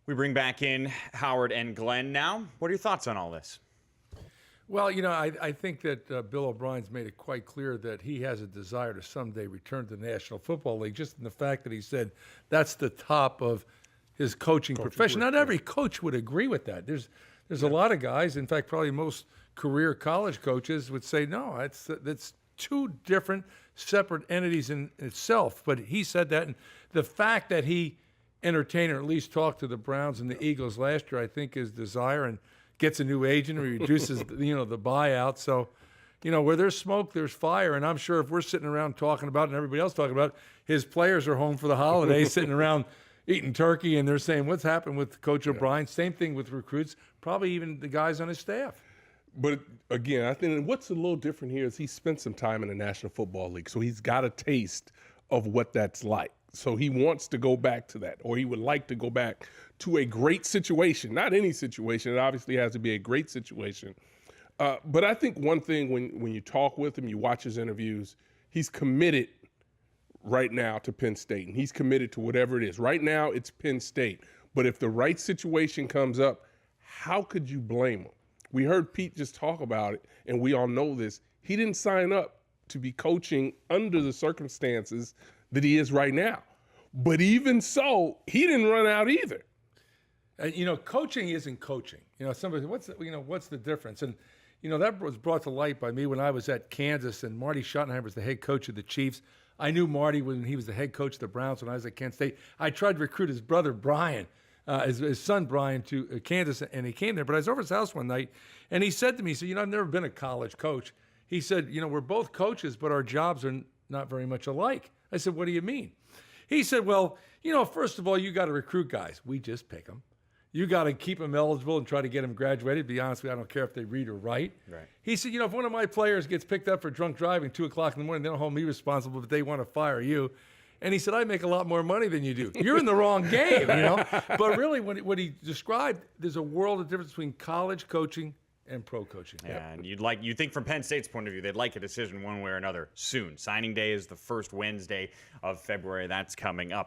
We bring back in Howard and Glenn now. What are your thoughts on all this? Well, I think that Bill O'Brien's made it quite clear that he has a desire to someday return to the National Football League, just in the fact that he said that's the top of his coaching profession. Not every coach would agree with that. There's a lot of guys, in fact, probably most career college coaches would say, no, that's two different separate entities in itself. But he said that, and the fact that he entertained or at least talked to the Browns and the Eagles last year, I think his desire, and gets a new agent, or reduces the buyout. So, where there's smoke, there's fire. And I'm sure if we're sitting around talking about it and everybody else talking about it, his players are home for the holidays, sitting around eating turkey, and they're saying, what's happened with Coach O'Brien? Same thing with recruits, probably even the guys on his staff. But again, I think what's a little different here is he spent some time in the National Football League, so he's got a taste of what that's like. So he wants to go back to that, or he would like to go back to a great situation. Not any situation. It obviously has to be a great situation. But I think one thing when you talk with him, you watch his interviews, he's committed right now to Penn State, and he's committed to whatever it is. Right now, it's Penn State. But if the right situation comes up, how could you blame him? We heard Pete just talk about it, and we all know this. He didn't sign up to be coaching under the circumstances that he is right now. But even so, he didn't run out either. Coaching isn't coaching. Somebody, what's the difference? And that was brought to light by me when I was at Kansas, and Marty Schottenheimer was the head coach of the Chiefs. I knew Marty when he was the head coach of the Browns when I was at Kansas State. I tried to recruit his brother Brian, his son Brian, to Kansas, and he came there. But I was over at his house one night, and he said to me, he said, I've never been a college coach. He said, we're both coaches, but our jobs are not very much alike. I said, what do you mean? He said, well, first of all, you got to recruit guys. We just pick them. You got to keep them eligible and try to get them graduated. To be honest with you, I don't care if they read or write. Right. He said, if one of my players gets picked up for drunk driving 2 o'clock in the morning, they don't hold me responsible, but they want to fire you. And he said, I make a lot more money than you do. You're in the wrong game, But really, what he described, there's a world of difference between college coaching and pro coaching. Yeah, and you think from Penn State's point of view, they'd like a decision one way or another soon. Signing day is the first Wednesday of February. That's coming up.